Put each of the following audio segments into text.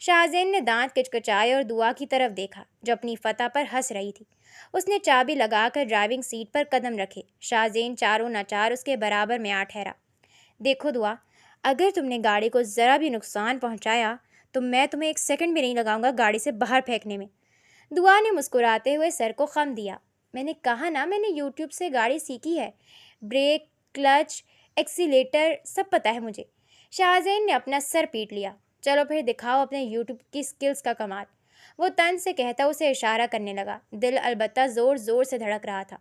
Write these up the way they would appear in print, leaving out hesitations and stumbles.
شاہزین نے دانت کچکچائے اور دعا کی طرف دیکھا جو اپنی فتح پر ہنس رہی تھی۔ اس نے چابی لگا کر ڈرائیونگ سیٹ پر قدم رکھے۔ شاہزین چاروں ناچار اس کے برابر میں آ ٹھہرا۔ دیکھو دعا، اگر تم نے گاڑی کو ذرا بھی نقصان پہنچایا تو میں تمہیں ایک سیکنڈ بھی نہیں لگاؤں گا گاڑی سے باہر پھینکنے میں۔ دعا نے مسکراتے ہوئے سر کو خم دیا۔ میں نے کہا نا، میں نے یوٹیوب سے گاڑی سیکھی ہے، بریک، کلچ، ایکسیلیٹر سب پتہ ہے مجھے۔ شاہزین نے اپنا سر پیٹ لیا۔ چلو پھر دکھاؤ اپنے یوٹیوب کی سکلز کا کمال۔ وہ طنز سے کہتا اسے اشارہ کرنے لگا۔ دل البتہ زور زور سے دھڑک رہا تھا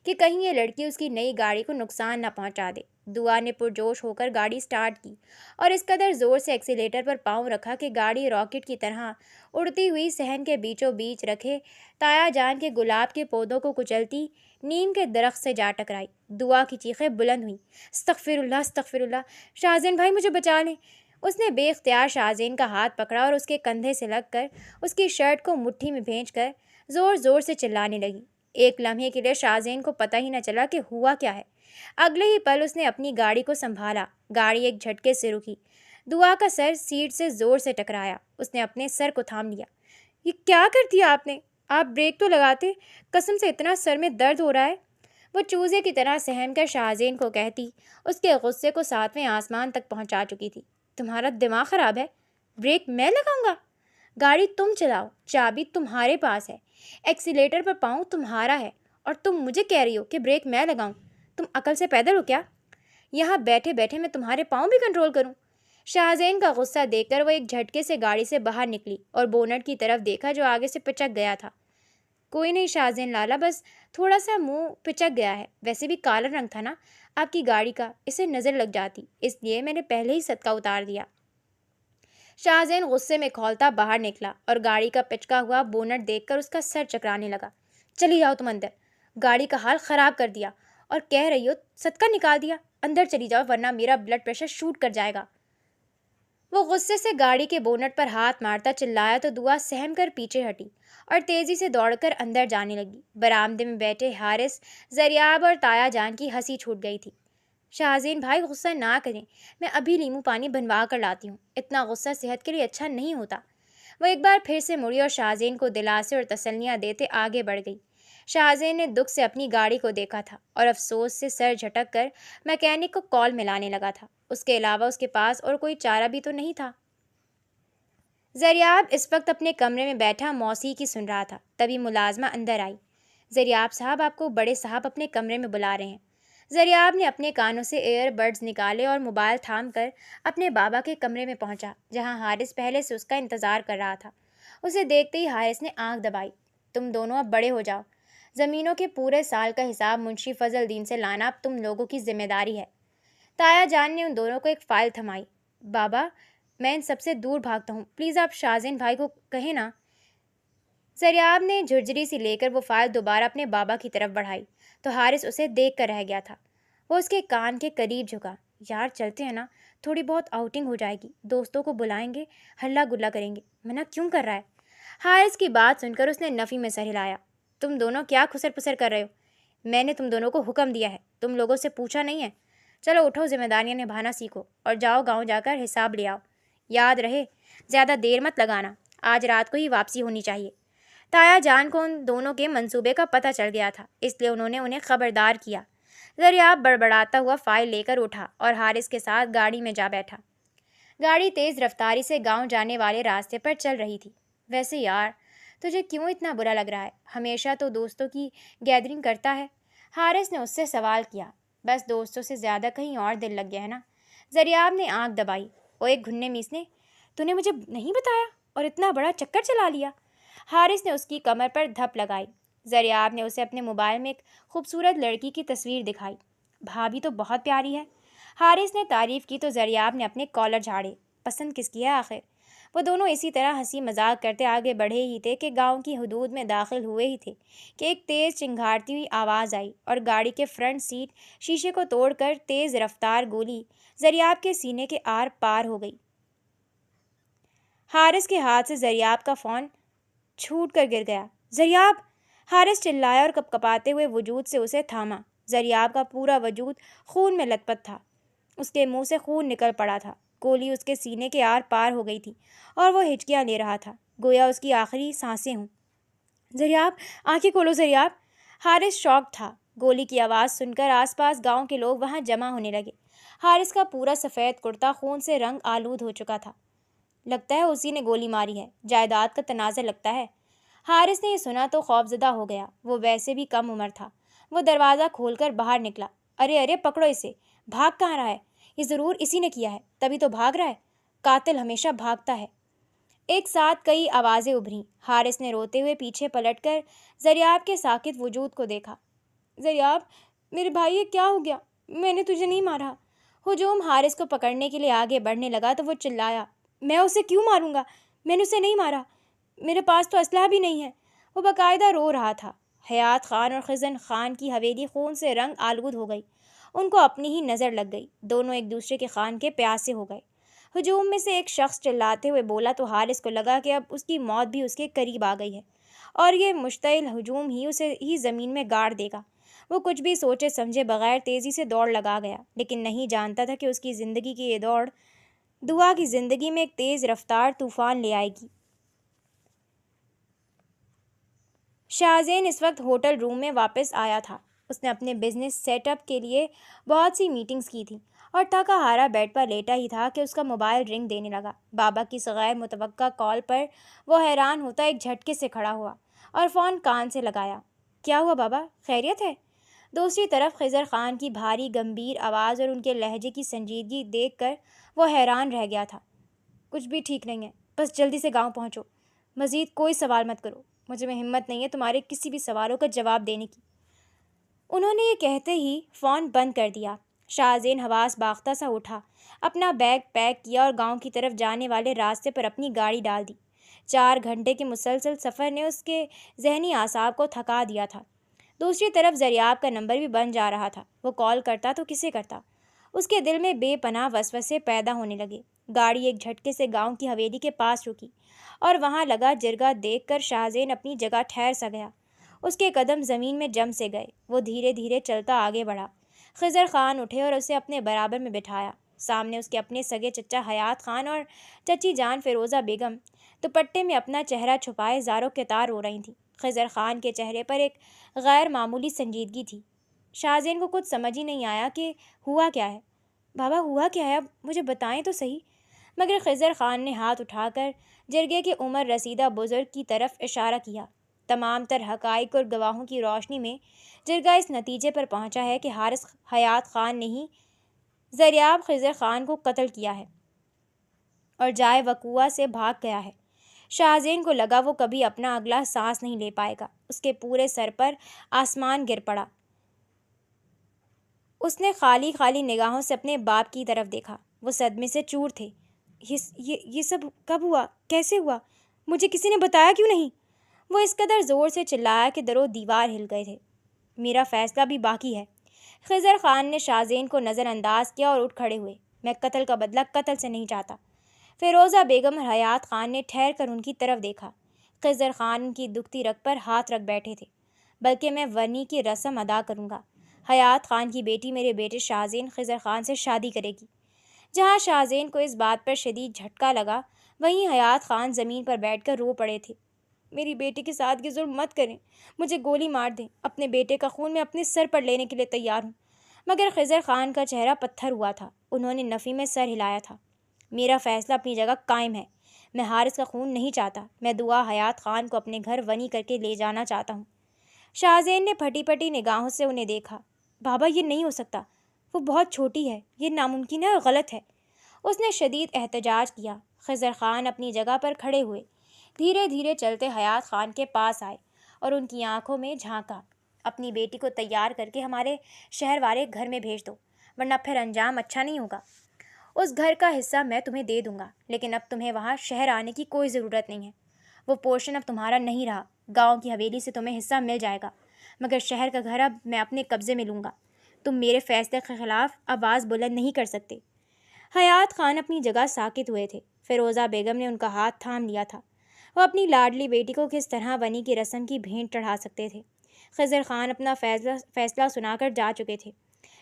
کہ کہیں یہ لڑکی اس کی نئی گاڑی کو نقصان نہ پہنچا دے۔ دعا نے پرجوش ہو کر گاڑی سٹارٹ کی اور اس قدر زور سے ایکسیلیٹر پر پاؤں رکھا کہ گاڑی راکٹ کی طرح اڑتی ہوئی صحن کے بیچوں بیچ رکھے تایا جان کے گلاب کے پودوں کو کچلتی نیم کے درخت سے جا ٹکرائی۔ دعا کی چیخیں بلند ہوئیں۔ استغفر اللہ، استغفر اللہ، شاہزین بھائی مجھے بچا لیں۔ اس نے بے اختیار شاہزین کا ہاتھ پکڑا اور اس کے کندھے سے لگ کر اس کی شرٹ کو مٹھی میں بھینچ کر زور زور سے چلانے لگی۔ ایک لمحے کے لیے شاہزین کو پتہ ہی نہ چلا کہ ہوا کیا ہے۔ اگلے ہی پل اس نے اپنی گاڑی کو سنبھالا۔ گاڑی ایک جھٹکے سے رکی۔ دعا کا سر سیٹ سے زور سے ٹکرایا۔ اس نے اپنے سر کو تھام لیا۔ یہ کیا کر دیا آپ نے؟ آپ بریک تو لگاتے، قسم سے اتنا سر میں درد ہو رہا ہے۔ وہ چوزے کی طرح سہم کر شاہزین کو کہتی اس کے غصے کو ساتویں آسمان تک پہنچا چکی تھی۔ تمہارا دماغ خراب ہے؟ بریک میں لگاؤں گا؟ گاڑی تم چلاؤ، چابی تمہارے پاس ہے، ایکسیلیٹر پر پاؤں تمہارا ہے، اور تم مجھے کہہ رہی ہو کہ بریک میں لگاؤں؟ تم عقل سے پیدل ہو کیا؟ یہاں بیٹھے بیٹھے میں تمہارے پاؤں بھی کنٹرول کروں؟ شاہزین کا غصہ دیکھ کر وہ ایک جھٹکے سے گاڑی سے باہر نکلی اور بونٹ کی طرف دیکھا جو آگے سے پچک گیا تھا۔ کوئی نہیں شاہزین لالا، بس تھوڑا سا منہ پچک گیا ہے، ویسے بھی کالا رنگ تھا نا آپ کی گاڑی کا، اسے نظر لگ جاتی، اس لیے میں نے پہلے ہی صدقہ اتار دیا۔ شاہزین غصے میں کھولتا باہر نکلا اور گاڑی کا پچکا ہوا بونٹ دیکھ کر اس کا سر چکرانے لگا۔ چلی جاؤ تم اندر، گاڑی کا حال خراب کر دیا اور کہہ رہی ہو صدقہ نکال دیا، اندر چلی جاؤ ورنہ میرا بلڈ پریشر شوٹ کر جائے گا۔ وہ غصے سے گاڑی کے بونٹ پر ہاتھ مارتا چلایا تو دعا سہم کر پیچھے ہٹی اور تیزی سے دوڑ کر اندر جانے لگی۔ برآمدے میں بیٹھے حارث، زریاب اور تایا جان کی ہنسی چھوٹ گئی تھی۔ شاہزین بھائی غصہ نہ کریں، میں ابھی لیمو پانی بنوا کر لاتی ہوں، اتنا غصہ صحت کے لیے اچھا نہیں ہوتا۔ وہ ایک بار پھر سے مڑی اور شاہزین کو دلاسے اور تسلیاں دیتے آگے بڑھ گئی۔ شاہزین نے دکھ سے اپنی گاڑی کو دیکھا تھا اور افسوس سے سر جھٹک کر میکینک کو کال ملانے لگا تھا۔ اس کے علاوہ اس کے پاس اور کوئی چارہ بھی تو نہیں تھا۔ زریاب اس وقت اپنے کمرے میں بیٹھا موسیقی سن رہا تھا، تبھی ملازمہ اندر آئی۔ زریاب صاحب، آپ کو بڑے صاحب اپنے کمرے میں بلا رہے ہیں۔ زریاب نے اپنے کانوں سے ایئر بڈز نکالے اور موبائل تھام کر اپنے بابا کے کمرے میں پہنچا جہاں حارث پہلے سے اس کا انتظار کر رہا تھا۔ اسے دیکھتے ہی حارث نے آنکھ دبائی۔ تم دونوں اب بڑے ہو جاؤ، زمینوں کے پورے سال کا حساب منشی فضل الدین سے لانا اب تم لوگوں کی ذمہ داری ہے۔ تایا جان نے ان دونوں کو ایک فائل تھمائی۔ بابا، میں ان سب سے دور بھاگتا ہوں، پلیز آپ شاہزین بھائی کو کہیں نا۔ زریاب نے جھرجھری سی لے کر وہ فائل دوبارہ اپنے بابا کی طرف بڑھائی تو حارث اسے دیکھ کر رہ گیا تھا۔ وہ اس کے کان کے قریب جھکا۔ یار چلتے ہیں نا، تھوڑی بہت آؤٹنگ ہو جائے گی، دوستوں کو بلائیں گے، ہلا گلا کریں گے، منع کیوں کر رہا ہے؟ حارث کی بات سن کر اس نے نفی میں سر ہلایا۔ تم دونوں کیا خسر پسر کر رہے ہو؟ میں نے تم دونوں کو حکم دیا ہے، تم لوگوں سے پوچھا نہیں ہے؟ چلو اٹھو، ذمہ داریاں نبھانا سیکھو اور جاؤ گاؤں جا کر حساب لے آؤ۔ یاد رہے زیادہ دیر مت لگانا، آج رات کو ہی واپسی ہونی چاہیے۔ تایا جان کو ان دونوں کے منصوبے کا پتہ چل گیا تھا، اس لیے انہوں نے انہیں خبردار کیا۔ زریاب بڑبڑاتا ہوا فائل لے کر اٹھا اور حارث کے ساتھ گاڑی میں جا بیٹھا۔ گاڑی تیز رفتاری سے گاؤں جانے والے راستے پر چل رہی تھی۔ ویسے یار تجھے کیوں اتنا برا لگ رہا ہے؟ ہمیشہ تو دوستوں کی گیدرنگ کرتا ہے۔ حارث نے اس سے سوال کیا۔ بس دوستوں سے زیادہ کہیں اور دل لگ گیا ہے نا؟ زریاب نے آنکھ دبائی۔ وہ ایک گھننے میسنے، تو نے مجھے نہیں بتایا اور اتنا بڑا چکر چلا لیا۔ حارث نے اس کی کمر پر دھپ لگائی۔ زریاب نے اسے اپنے موبائل میں ایک خوبصورت لڑکی کی تصویر دکھائی۔ بھابھی تو بہت پیاری ہے۔ حارث نے تعریف کی تو زریاب نے اپنے کالر جھاڑے۔ پسند کس کی ہے آخر؟ وہ دونوں اسی طرح ہنسی مذاق کرتے آگے بڑھے ہی تھے کہ گاؤں کی حدود میں داخل ہوئے ہی تھے کہ ایک تیز چنگھاڑتی ہوئی آواز آئی اور گاڑی کے فرنٹ سیٹ شیشے کو توڑ کر تیز رفتار گولی زریاب کے سینے کے آر پار ہو گئی۔ حارث کے ہاتھ سے زریاب کا فون چھوٹ کر گر گیا۔ زریاب! حارث چلایا اور کپ کپاتے ہوئے وجود سے اسے تھاما۔ زریاب کا پورا وجود خون میں لت پت تھا، اس کے منہ سے خون نکل پڑا تھا۔ گولی اس کے سینے کے آر پار ہو گئی تھی اور وہ ہچکیاں لے رہا تھا، گویا اس کی آخری سانسیں ہوں۔ زریاب، آنکھیں کھولو زریاب! حارث شاک تھا۔ گولی کی آواز سن کر آس پاس گاؤں کے لوگ وہاں جمع ہونے لگے۔ حارث کا پورا سفید کرتا خون سے رنگ آلود ہو چکا تھا۔ لگتا ہے اسی نے گولی ماری ہے، جائیداد کا تنازع لگتا ہے۔ حارث نے یہ سنا تو خوفزدہ ہو گیا، وہ ویسے بھی کم عمر تھا۔ وہ دروازہ کھول کر باہر نکلا۔ ارے ارے، پکڑو اسے! بھاگ کہاں رہا ہے؟ یہ ضرور اسی نے کیا ہے، تبھی تو بھاگ رہا ہے۔ قاتل ہمیشہ بھاگتا ہے۔ ایک ساتھ کئی آوازیں ابھریں۔ حارث نے روتے ہوئے پیچھے پلٹ کر زریاب کے ساکت وجود کو دیکھا۔ زریاب، میرے بھائی، یہ کیا ہو گیا؟ میں نے تجھے نہیں مارا۔ ہجوم حارث کو پکڑنے کے لیے آگے بڑھنے لگا تو وہ چلایا، میں اسے کیوں ماروں گا؟ میں نے اسے نہیں مارا، میرے پاس تو اسلحہ بھی نہیں ہے۔ وہ باقاعدہ رو رہا تھا۔ حیات خان اور خزن خان کی حویلی خون سے رنگ آلود ہو گئی۔ ان کو اپنی ہی نظر لگ گئی۔ دونوں ایک دوسرے کے خان کے پیاسے ہو گئے۔ ہجوم میں سے ایک شخص چلاتے ہوئے بولا تو حارث کو لگا کہ اب اس کی موت بھی اس کے قریب آ گئی ہے اور یہ مشتعل ہجوم ہی اسے ہی زمین میں گاڑ دے گا۔ وہ کچھ بھی سوچے سمجھے بغیر تیزی سے دوڑ لگا گیا، لیکن نہیں جانتا تھا کہ اس کی زندگی کی یہ دوڑ دعا کی زندگی میں ایک تیز رفتار طوفان لے آئے گی۔ شاہزین اس وقت ہوٹل روم میں واپس آیا تھا۔ اس نے اپنے بزنس سیٹ اپ کے لیے بہت سی میٹنگز کی تھیں اور تھکا ہارا بیڈ پر لیٹا ہی تھا کہ اس کا موبائل رنگ دینے لگا۔ بابا کی غیر متوقع کال پر وہ حیران ہوتا ایک جھٹکے سے کھڑا ہوا اور فون کان سے لگایا۔ کیا ہوا بابا، خیریت ہے؟ دوسری طرف خضر خان کی بھاری گمبھیر آواز اور ان کے لہجے کی سنجیدگی دیکھ کر وہ حیران رہ گیا تھا۔ کچھ بھی ٹھیک نہیں ہے، بس جلدی سے گاؤں پہنچو، مزید کوئی سوال مت کرو، مجھے میں ہمت نہیں ہے تمہارے کسی بھی سوالوں کا جواب دینے کی۔ انہوں نے یہ کہتے ہی فون بند کر دیا۔ شاہزین حواس باختہ سا اٹھا، اپنا بیگ پیک کیا اور گاؤں کی طرف جانے والے راستے پر اپنی گاڑی ڈال دی۔ 4 گھنٹے کے مسلسل سفر نے اس کے ذہنی اعصاب کو تھکا دیا تھا۔ دوسری طرف زریاب کا نمبر بھی بن جا رہا تھا۔ وہ کال کرتا تو کسے کرتا؟ اس کے دل میں بے پناہ وسوسے پیدا ہونے لگے۔ گاڑی ایک جھٹکے سے گاؤں کی حویلی کے پاس رکی اور وہاں لگا جرگہ دیکھ کر شاہزین اپنی جگہ ٹھہر سا گیا۔ اس کے قدم زمین میں جم سے گئے۔ وہ دھیرے دھیرے چلتا آگے بڑھا۔ خضر خان اٹھے اور اسے اپنے برابر میں بٹھایا۔ سامنے اس کے اپنے سگے چچا حیات خان اور چچی جان فیروزہ بیگم دوپٹے میں اپنا چہرہ چھپائے زاروں کے تار رو رہی تھیں۔ خضر خان کے چہرے پر ایک غیر معمولی سنجیدگی تھی۔ شاہزین کو کچھ سمجھ ہی نہیں آیا کہ ہوا کیا ہے۔ بابا، ہوا کیا ہے؟ اب مجھے بتائیں تو صحیح۔ مگر خضر خان نے ہاتھ اٹھا کر جرگے کے عمر رسیدہ بزرگ کی طرف اشارہ کیا۔ تمام تر حقائق اور گواہوں کی روشنی میں جرگہ اس نتیجے پر پہنچا ہے کہ حارث حیات خان نے ہی زریاب خضر خان کو قتل کیا ہے اور جائے وقوعہ سے بھاگ گیا ہے۔ شاہزین کو لگا وہ کبھی اپنا اگلا سانس نہیں لے پائے گا۔ اس کے پورے سر پر آسمان گر پڑا۔ اس نے خالی خالی نگاہوں سے اپنے باپ کی طرف دیکھا۔ وہ صدمے سے چور تھے۔ یہ سب کب ہوا؟ کیسے ہوا؟ مجھے کسی نے بتایا کیوں نہیں؟ وہ اس قدر زور سے چلایا کہ در و دیوار ہل گئے تھے۔ میرا فیصلہ بھی باقی ہے۔ خضر خان نے شاہزین کو نظر انداز کیا اور اٹھ کھڑے ہوئے۔ میں قتل کا بدلہ قتل سے نہیں چاہتا۔ فیروزہ بیگم اور حیات خان نے ٹھہر کر ان کی طرف دیکھا۔ خضر خان ان کی دکھتی رگ پر ہاتھ رکھ بیٹھے تھے۔ بلکہ میں ورنی کی رسم ادا کروں گا۔ حیات خان کی بیٹی میرے بیٹے شاہزین خضر خان سے شادی کرے گی۔ جہاں شاہزین کو اس بات پر شدید جھٹکا لگا، وہیں حیات خان زمین پر بیٹھ کر رو پڑے تھے۔ میری بیٹی کے ساتھ یہ ظلم مت کریں، مجھے گولی مار دیں، اپنے بیٹے کا خون میں اپنے سر پر لینے کے لیے تیار ہوں۔ مگر خضر خان کا چہرہ پتھر ہوا تھا۔ انہوں نے نفی میں سر ہلایا تھا۔ میرا فیصلہ اپنی جگہ قائم ہے۔ میں حارث کا خون نہیں چاہتا۔ میں دعا حیات خان کو اپنے گھر ونی کر کے لے جانا چاہتا ہوں۔ شاہزین نے پھٹی پھٹی نگاہوں سے انہیں دیکھا۔ بابا، یہ نہیں ہو سکتا، وہ بہت چھوٹی ہے، یہ ناممکن ہے اور غلط ہے۔ اس نے شدید احتجاج کیا۔ خضر خان اپنی جگہ پر کھڑے ہوئے، دھیرے دھیرے چلتے حیات خان کے پاس آئے اور ان کی آنکھوں میں جھانکا۔ اپنی بیٹی کو تیار کر کے ہمارے شہر والے گھر میں بھیج دو، ورنہ پھر انجام اچھا نہیں ہوگا۔ اس گھر کا حصہ میں تمہیں دے دوں گا، لیکن اب تمہیں وہاں شہر آنے کی کوئی ضرورت نہیں ہے۔ وہ پورشن اب تمہارا نہیں رہا۔ گاؤں کی حویلی سے تمہیں حصہ مل جائے گا، مگر شہر کا گھر اب میں اپنے قبضے میں لوں گا۔ تم میرے فیصلے کے خلاف آواز بلند نہیں کر سکتے۔ حیات خان اپنی جگہ ساکت ہوئے تھے۔ فیروزہ بیگم نے ان کا ہاتھ تھام لیا تھا۔ وہ اپنی لاڈلی بیٹی کو کس طرح ونی کی رسم کی بھینٹ چڑھا سکتے تھے۔ خضر خان اپنا فیصلہ سنا کر جا چکے تھے۔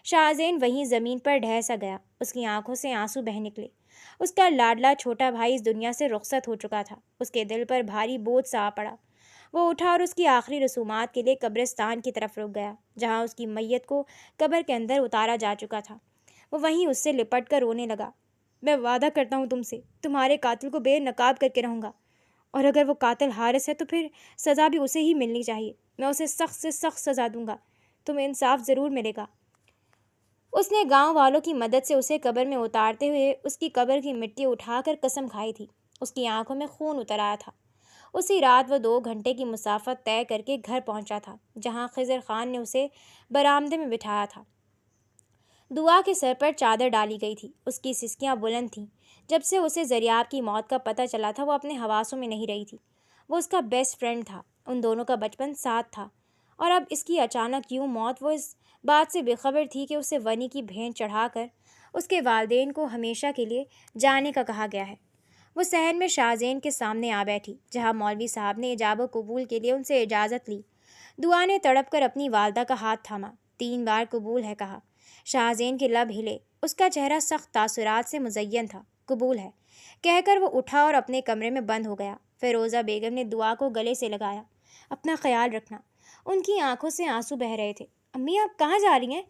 شاہزین وہیں زمین پر ڈھہ سا گیا۔ اس کی آنکھوں سے آنسو بہہ نکلے اس کا لاڈلا چھوٹا بھائی اس دنیا سے رخصت ہو چکا تھا۔ اس کے دل پر بھاری بوجھ سا آ پڑا۔ وہ اٹھا اور اس کی آخری رسومات کے لیے قبرستان کی طرف رک گیا، جہاں اس کی میت کو قبر کے اندر اتارا جا چکا تھا۔ وہ وہیں اس سے لپٹ کر رونے لگا۔ میں وعدہ کرتا ہوں تم سے، تمہارے قاتل کو بے نقاب کر کے رہوں گا، اور اگر وہ قاتل حارث ہے تو پھر سزا بھی اسے ہی ملنی چاہیے۔ میں اسے سخت سے سخت سزا دوں گا، تمہیں انصاف ضرور ملے گا۔ اس نے گاؤں والوں کی مدد سے اسے قبر میں اتارتے ہوئے اس کی قبر کی مٹی اٹھا کر قسم کھائی تھی۔ اس کی آنکھوں میں خون اتر آیا تھا۔ اسی رات وہ 2 گھنٹے کی مسافت طے کر کے گھر پہنچا تھا، جہاں خضر خان نے اسے برآمدے میں بٹھایا تھا۔ دعا کے سر پر چادر ڈالی گئی تھی۔ اس کی سسکیاں بلند تھیں۔ جب سے اسے زریاب کی موت کا پتہ چلا تھا وہ اپنے حواسوں میں نہیں رہی تھی۔ وہ اس کا بیسٹ فرینڈ تھا، ان دونوں کا بچپن ساتھ تھا، اور اب اس کی اچانک یوں موت۔ وہ اس بات سے بے خبر تھی کہ اسے ونی کی بھینٹ چڑھا کر اس کے والدین کو ہمیشہ کے لیے جانے کا کہا گیا ہے۔ وہ صحن میں شاہ زین کے سامنے آ بیٹھی، جہاں مولوی صاحب نے ایجاب و قبول کے لیے ان سے اجازت لی۔ دعا نے تڑپ کر اپنی والدہ کا ہاتھ تھاما، 3 بار قبول ہے کہا۔ شاہ زین کے لب ہلے، اس کا چہرہ سخت تاثرات سے مزین تھا۔ قبول ہے کہہ کر وہ اٹھا اور اپنے کمرے میں بند ہو گیا۔ فیروزہ بیگم نے دعا کو گلے سے لگایا۔ اپنا خیال رکھنا۔ ان کی آنکھوں سے آنسو بہہ رہے تھے۔ امی آپ کہاں جا رہی ہیں؟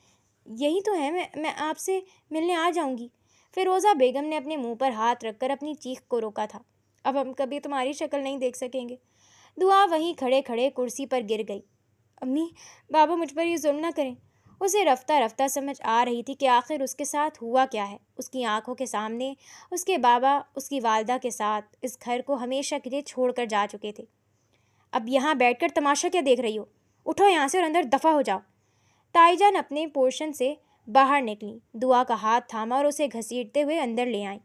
یہی تو ہے، میں آپ سے ملنے آ جاؤں گی۔ فیروزہ بیگم نے اپنے منہ پر ہاتھ رکھ کر اپنی چیخ کو روکا تھا۔ اب ہم کبھی تمہاری شکل نہیں دیکھ سکیں گے۔ دعا وہیں کھڑے کھڑے کرسی پر گر گئی۔ امی، بابا مجھ پر یہ ظلم نہ کریں۔ اسے رفتہ رفتہ سمجھ آ رہی تھی کہ آخر اس کے ساتھ ہوا کیا ہے۔ اس کی آنکھوں کے سامنے اس کے بابا اس کی والدہ کے ساتھ اس گھر کو ہمیشہ کے لیے چھوڑ کر جا چکے تھے۔ اب یہاں بیٹھ کر تماشا کیا دیکھ رہی ہو؟ اٹھو یہاں سے اور اندر دفع ہو جاؤ۔ تائی جان اپنے پورشن سے باہر نکلی، دعا کا ہاتھ تھاما اور اسے گھسیٹتے ہوئے اندر لے آئیں۔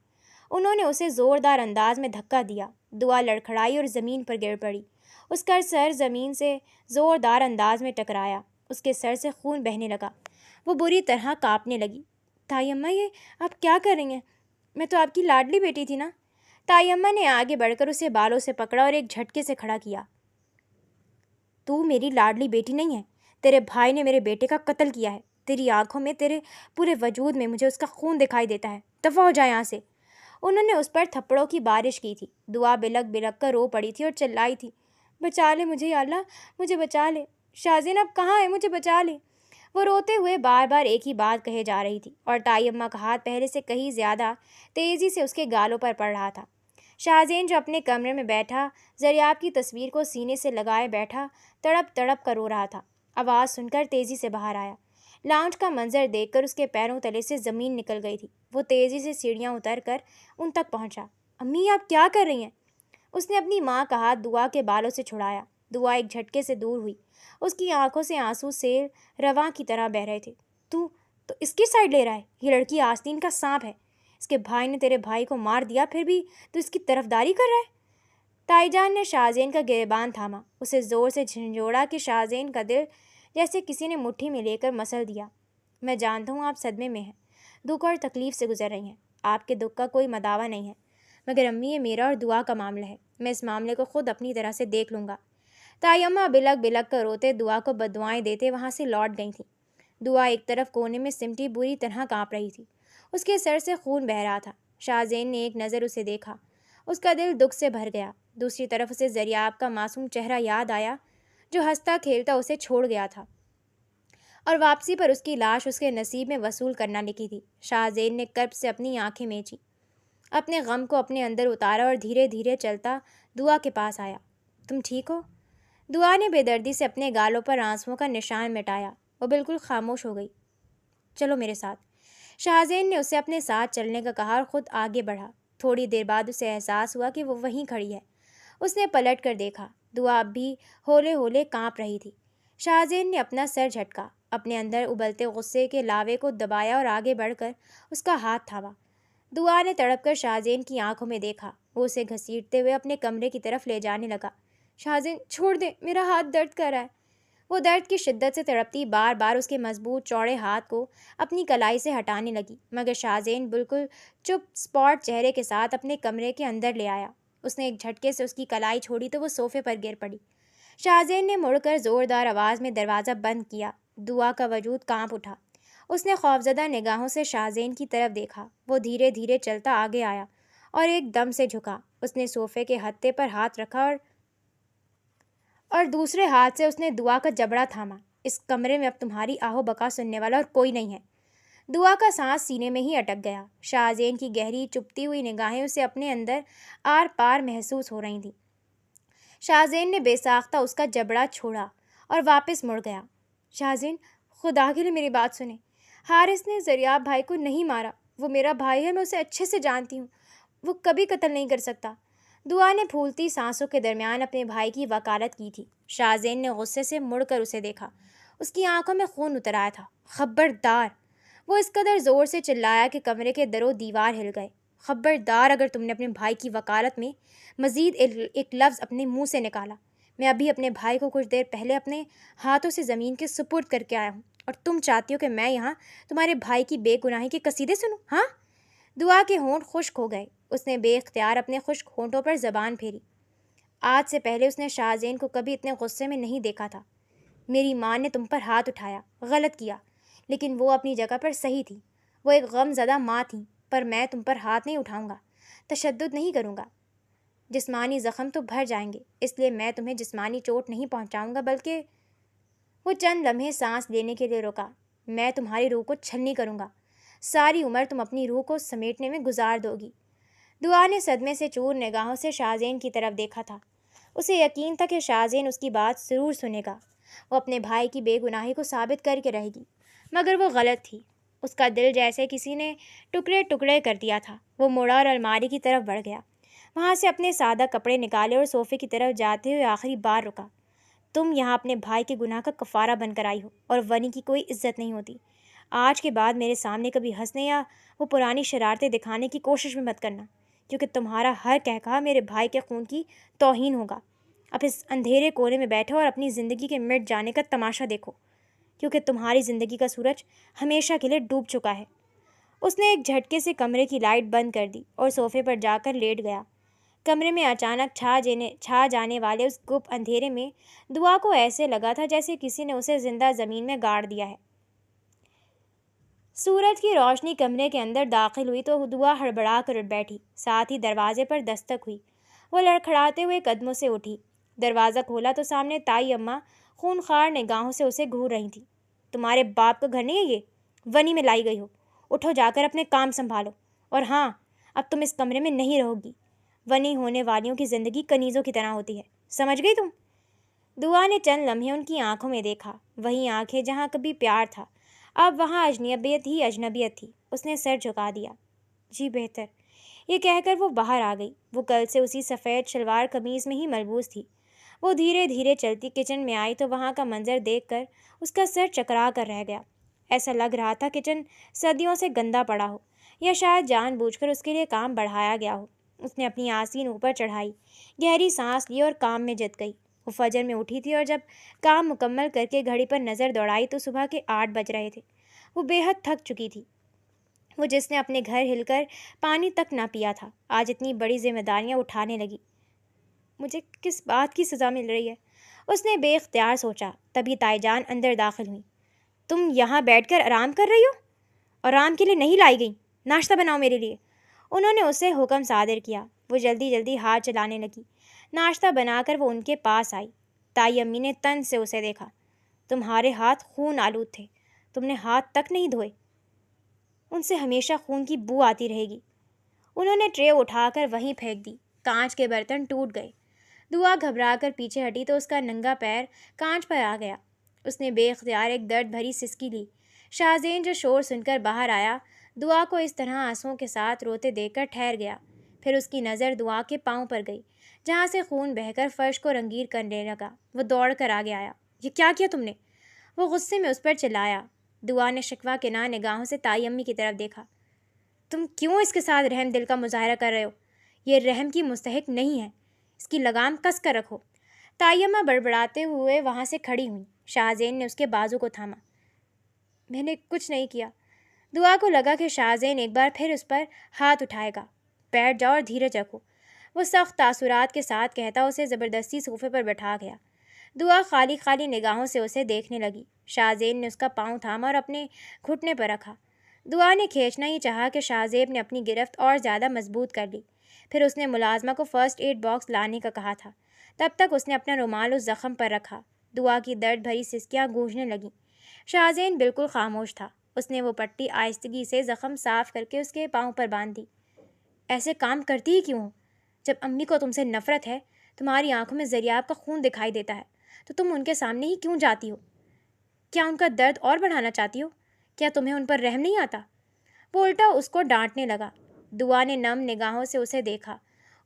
انہوں نے اسے زوردار انداز میں دھکا دیا۔ دعا لڑکھڑائی اور زمین پر گر پڑی۔ اس کا سر زمین سے زوردار انداز میں ٹکرایا۔ اس کے سر سے خون بہنے لگا۔ وہ بری طرح کانپنے لگی۔ تائی اماں، یہ آپ کیا کر رہی ہیں؟ میں تو آپ کی لاڈلی بیٹی تھی نا۔ تائی اماں نے آگے بڑھ کر اسے بالوں سے پکڑا اور ایک جھٹکے سے کھڑا کیا۔ تو میری لاڈلی بیٹی نہیں ہے، تیرے بھائی نے میرے بیٹے کا قتل کیا ہے۔ تیری آنکھوں میں، تیرے پورے وجود میں مجھے اس کا خون دکھائی دیتا ہے۔ دفع ہو جائے یہاں سے۔ انہوں نے اس پر تھپڑوں کی بارش کی تھی۔ دعا بلک بلک کر رو پڑی تھی اور چلائی تھی، بچا لے مجھے یا اللہ، مجھے بچا لے۔ شاہ زین اب کہاں ہے؟ مجھے بچا لے۔ وہ روتے ہوئے بار بار ایک ہی بات کہے جا رہی تھی، اور تائی اماں کا ہاتھ پہلے سے کہیں زیادہ تیزی سے اس کے گالوں پر پڑ رہا تھا۔ شاہ زین جو اپنے کمرے میں بیٹھا زریاب کی تصویر کو سینے سے لگائے بیٹھا تڑپ تڑپ کر رو رہا تھا۔ آواز سن کر تیزی سے باہر آیا۔ لاؤنج کا منظر دیکھ کر اس کے پیروں تلے سے زمین نکل گئی تھی۔ وہ تیزی سے سیڑھیاں اتر کر ان تک پہنچا۔ امی، آپ کیا کر رہی ہیں؟ اس نے اپنی ماں کا ہاتھ دعا کے بالوں سے چھڑایا۔ دعا ایک جھٹکے سے دور ہوئی۔ اس کی آنکھوں سے آنسو سیل رواں کی طرح بہہ رہے تھے۔ تو اس کی سائڈ لے رہا ہے؟ یہ لڑکی آستین کا سانپ ہے۔ اس کے بھائی نے تیرے بھائی کو مار دیا، پھر بھی تو اس کی طرفداری کر رہا ہے؟ تائی جان نے شاہ زین کا گریبان تھاما، اسے زور سے جھنجھوڑا کہ شاہ زین کا دل جیسے کسی نے مٹھی میں لے کر مسل دیا۔ میں جانتا ہوں آپ صدمے میں ہیں، دکھ اور تکلیف سے گزر رہی ہیں۔ آپ کے دکھ کا کوئی مداوع نہیں ہے، مگر امی یہ میرا اور دعا کا معاملہ ہے۔ میں اس معاملے کو خود اپنی طرح سے دیکھ لوں گا۔ تائی اماں بلک بلک کر روتے دعا کو بددعائیں دیتے وہاں سے لوٹ گئی تھیں۔ دعا ایک طرف کونے میں سمٹی بری طرح کانپ رہی تھی۔ اس کے سر سے خون بہہ رہا تھا۔ شاہ زین نے ایک نظر اسے دیکھا، اس کا دل دکھ سے بھر گیا۔ دوسری طرف اسے زریاب کا معصوم چہرہ یاد آیا، جو ہنستا کھیلتا اسے چھوڑ گیا تھا، اور واپسی پر اس کی لاش اس کے نصیب میں وصول کرنا لکھی تھی۔ شاہ زین نے کرب سے اپنی آنکھیں میچی، اپنے غم کو اپنے اندر اتارا اور دھیرے دھیرے چلتا دعا کے پاس آیا۔ تم ٹھیک ہو؟ دعا نے بے دردی سے اپنے گالوں پر آنسوؤں کا نشان مٹایا۔ وہ بالکل خاموش ہو گئی۔ چلو میرے ساتھ۔ شاہ زین نے اسے اپنے ساتھ چلنے کا کہا اور خود آگے بڑھا۔ تھوڑی دیر بعد اسے احساس ہوا کہ وہ وہیں کھڑی ہے۔ اس نے پلٹ کر دیکھا، دعا اب بھی ہولے ہولے کانپ رہی تھی۔ شاہ زین نے اپنا سر جھٹکا، اپنے اندر ابلتے غصے کے لاوے کو دبایا اور آگے بڑھ کر اس کا ہاتھ تھاما۔ دعا نے تڑپ کر شاہ زین کی آنکھوں میں دیکھا۔ وہ اسے گھسیٹتے ہوئے اپنے کمرے کی طرف لے جانے لگا۔ شاہ زین چھوڑ دے، میرا ہاتھ درد کر رہا ہے۔ وہ درد کی شدت سے تڑپتی بار بار اس کے مضبوط چوڑے ہاتھ کو اپنی کلائی سے ہٹانے لگی، مگر شاہ زین بالکل چپ اسپاٹ چہرے کے ساتھ اپنے کمرے کے اندر لے آیا۔ اس نے ایک جھٹکے سے اس کی کلائی چھوڑی تو وہ صوفے پر گر پڑی۔ شاہ زین نے مڑ کر زوردار آواز میں دروازہ بند کیا۔ دعا کا وجود کانپ اٹھا۔ اس نے خوفزدہ نگاہوں سے شاہزین کی طرف دیکھا۔ وہ دھیرے دھیرے چلتا آگے آیا اور ایک دم سے جھکا۔ اس نے صوفے کے ہتھے پر ہاتھ رکھا اور دوسرے ہاتھ سے اس نے دعا کا جبڑا تھاما۔ اس کمرے میں اب تمہاری آہو بکا سننے والا اور کوئی نہیں ہے۔ دعا کا سانس سینے میں ہی اٹک گیا۔ شاہزین کی گہری چپتی ہوئی نگاہیں اسے اپنے اندر آر پار محسوس ہو رہی تھیں۔ شاہزین نے بے ساختہ اس کا جبڑا چھوڑا اور واپس مڑ گیا۔ شاہزین، خدا کے لیے میری بات سنیں۔ حارث نے زریاب بھائی کو نہیں مارا۔ وہ میرا بھائی ہے، میں اسے اچھے سے جانتی ہوں۔ وہ کبھی قتل نہیں کر سکتا۔ دعا نے پھولتی سانسوں کے درمیان اپنے بھائی کی وکالت کی تھی۔ شاہزین نے غصے سے مڑ کر اسے دیکھا۔ اس کی آنکھوں میں خون اتر آیا تھا۔ خبردار! وہ اس قدر زور سے چلایا کہ کمرے کے در و دیوار ہل گئے۔ خبردار اگر تم نے اپنے بھائی کی وکالت میں مزید ایک لفظ اپنے منہ سے نکالا۔ میں ابھی اپنے بھائی کو کچھ دیر پہلے اپنے ہاتھوں سے زمین کے سپرد کر کے آیا ہوں، اور تم چاہتی ہو کہ میں یہاں تمہارے بھائی کی بے گناہی کے قصیدے سنوں؟ ہاں؟ دعا کے ہونٹ خشک ہو گئے۔ اس نے بے اختیار اپنے خشک ہونٹوں پر زبان پھیری۔ آج سے پہلے اس نے شاہزین کو کبھی اتنے غصے میں نہیں دیکھا تھا۔ میری ماں نے تم پر ہاتھ اٹھایا، غلط کیا، لیکن وہ اپنی جگہ پر صحیح تھی۔ وہ ایک غم زدہ ماں تھیں، پر میں تم پر ہاتھ نہیں اٹھاؤں گا، تشدد نہیں کروں گا۔ جسمانی زخم تو بھر جائیں گے، اس لیے میں تمہیں جسمانی چوٹ نہیں پہنچاؤں گا، بلکہ… وہ چند لمحے سانس لینے کے لیے رکا۔ میں تمہاری روح کو چھلنی کروں گا۔ ساری عمر تم اپنی روح کو سمیٹنے میں گزار دو گی۔ دعا نے صدمے سے چور نگاہوں سے شاہزین کی طرف دیکھا تھا۔ اسے یقین تھا کہ شاہزین اس کی بات ضرور سنے گا۔ وہ اپنے بھائی کی بے گناہی کو ثابت کر کے رہے گی، مگر وہ غلط تھی۔ اس کا دل جیسے کسی نے ٹکڑے ٹکڑے کر دیا تھا۔ وہ مڑا اور الماری کی طرف بڑھ گیا۔ وہاں سے اپنے سادہ کپڑے نکالے اور صوفے کی طرف جاتے ہوئے آخری بار رکا۔ تم یہاں اپنے بھائی کے گناہ کا کفارہ بن کر آئی ہو، اور ونی کی کوئی عزت نہیں ہوتی۔ آج کے بعد میرے سامنے کبھی ہنسنے یا وہ پرانی شرارتیں دکھانے کی کوشش بھی مت کرنا، کیونکہ تمہارا ہر کہا میرے بھائی کے خون کی توہین ہوگا۔ اب اس اندھیرے کونے میں بیٹھو اور اپنی زندگی کے مٹ جانے کا تماشا دیکھو، کیونکہ تمہاری زندگی کا سورج ہمیشہ کے لیے ڈوب چکا ہے۔ اس نے ایک جھٹکے سے کمرے کی لائٹ بند کر دی اور صوفے پر جا کر لیٹ گیا۔ کمرے میں اچانک چھا جانے والے اس گپ اندھیرے میں دعا کو ایسے لگا تھا جیسے کسی نے اسے زندہ زمین میں گاڑ دیا ہے۔ سورج کی روشنی کمرے کے اندر داخل ہوئی تو دعا ہڑبڑا کر اٹھ بیٹھی۔ ساتھ ہی دروازے پر دستک ہوئی۔ وہ لڑکھڑاتے ہوئے قدموں سے اٹھی۔ دروازہ کھولا تو سامنے تائی اماں خونخوار نگاہوں سے اسے گھور رہی تھیں۔ تمہارے باپ کا گھر نہیں ہے یہ؟ ونی میں لائی گئی ہو۔ اٹھو، جا کر اپنے کام سنبھالو، اور ہاں، اب تم اس کمرے میں نہیں رہو گی۔ ونی ہونے والیوں کی زندگی کنیزوں کی طرح ہوتی ہے، سمجھ گئی تم؟ دعا نے چند لمحے ان کی آنکھوں میں دیکھا۔ وہی آنکھیں جہاں کبھی پیار تھا، اب وہاں اجنبیت ہی اجنبیت تھی۔ اس نے سر جھکا دیا۔ جی بہتر، یہ کہہ کر وہ باہر آ گئی۔ وہ کل سے اسی سفید شلوار قمیض میں ہی ملبوس تھی۔ وہ دھیرے دھیرے چلتی کچن میں آئی تو وہاں کا منظر دیکھ کر اس کا سر چکرا کر رہ گیا۔ ایسا لگ رہا تھا کچن صدیوں سے گندا پڑا ہو، یا شاید جان بوجھ کر اس کے لیے کام بڑھایا گیا ہو۔ اس نے اپنی آستین اوپر چڑھائی، گہری سانس لی اور کام میں جت گئی۔ وہ فجر میں اٹھی تھی اور جب کام مکمل کر کے گھڑی پر نظر دوڑائی تو صبح کے 8 بج رہے تھے۔ وہ بے حد تھک چکی تھی۔ وہ جس نے اپنے گھر ہل کر پانی تک نہ پیا تھا، آج اتنی بڑی ذمہ داریاں اٹھانے لگی۔ مجھے کس بات کی سزا مل رہی ہے؟ اس نے بے اختیار سوچا۔ تبھی تائی جان اندر داخل ہوئی۔ تم یہاں بیٹھ کر آرام کر رہی ہو؟ آرام کے لیے نہیں لائی گئی، ناشتہ بناؤ میرے لیے۔ انہوں نے اسے حکم صادر کیا۔ وہ جلدی جلدی ہاتھ چلانے لگی۔ ناشتہ بنا کر وہ ان کے پاس آئی۔ تائی امی نے تن سے اسے دیکھا۔ تمہارے ہاتھ خون آلود تھے، تم نے ہاتھ تک نہیں دھوئے، ان سے ہمیشہ خون کی بو آتی رہے گی۔ انہوں نے ٹرے اٹھا کر وہیں پھینک دی۔ کانچ کے برتن ٹوٹ گئے۔ دعا گھبرا کر پیچھے ہٹی تو اس کا ننگا پیر کانچ پر آ گیا۔ اس نے بے اختیار ایک درد بھری سسکی لی۔ شاہزین جو شور سن کر باہر آیا، دعا کو اس طرح آنسوؤں کے ساتھ روتے دیکھ کر ٹھہر گیا۔ پھر اس کی نظر دعا کے پاؤں پر گئی، جہاں سے خون بہہ کر فرش کو رنگین کرنے لگا۔ وہ دوڑ کر آگے آیا۔ یہ کیا کیا تم نے؟ وہ غصے میں اس پر چلایا۔ دعا نے شکوہ کناں نگاہوں سے تائی امی کی طرف دیکھا۔ تم کیوں اس کے ساتھ رحم دل کا مظاہرہ کر رہے ہو؟ یہ رحم کی مستحق نہیں ہے، اس کی لگام کس کر رکھو۔ تائی اماں بڑبڑاتے ہوئے وہاں سے کھڑی ہوئیں۔ شاہزین نے اس کے بازو کو تھاما۔ میں نے کچھ نہیں کیا۔ دعا کو لگا کہ شاہزین ایک بار پھر اس پر ہاتھ اٹھائے گا۔ بیٹھ جاؤ اور دھیرج رکھو، وہ سخت تاثرات کے ساتھ کہتا اسے زبردستی صوفے پر بٹھا گیا۔ دعا خالی خالی نگاہوں سے اسے دیکھنے لگی۔ شاہزین نے اس کا پاؤں تھاما اور اپنے گھٹنے پر رکھا۔ دعا نے کھینچنا ہی چاہا کہ شاہزیب نے اپنی گرفت اور زیادہ مضبوط کر لی۔ پھر اس نے ملازمہ کو فرسٹ ایڈ باکس لانے کا کہا تھا۔ تب تک اس نے اپنا رومال اس زخم پر رکھا۔ دعا کی درد بھری سسکیاں گونجنے لگیں۔ شاہزین بالکل خاموش تھا۔ اس نے وہ پٹی آہستگی سے زخم صاف کر کے اس کے پاؤں پر باندھ دی۔ ایسے کام کرتی ہی کیوں ہو؟ جب امی کو تم سے نفرت ہے، تمہاری آنکھوں میں زریاب کا خون دکھائی دیتا ہے، تو تم ان کے سامنے ہی کیوں جاتی ہو؟ کیا ان کا درد اور بڑھانا چاہتی ہو؟ کیا تمہیں ان پر رحم نہیں آتا؟ وہ الٹا اس کو ڈانٹنے لگا۔ دعا نے نم نگاہوں سے اسے دیکھا۔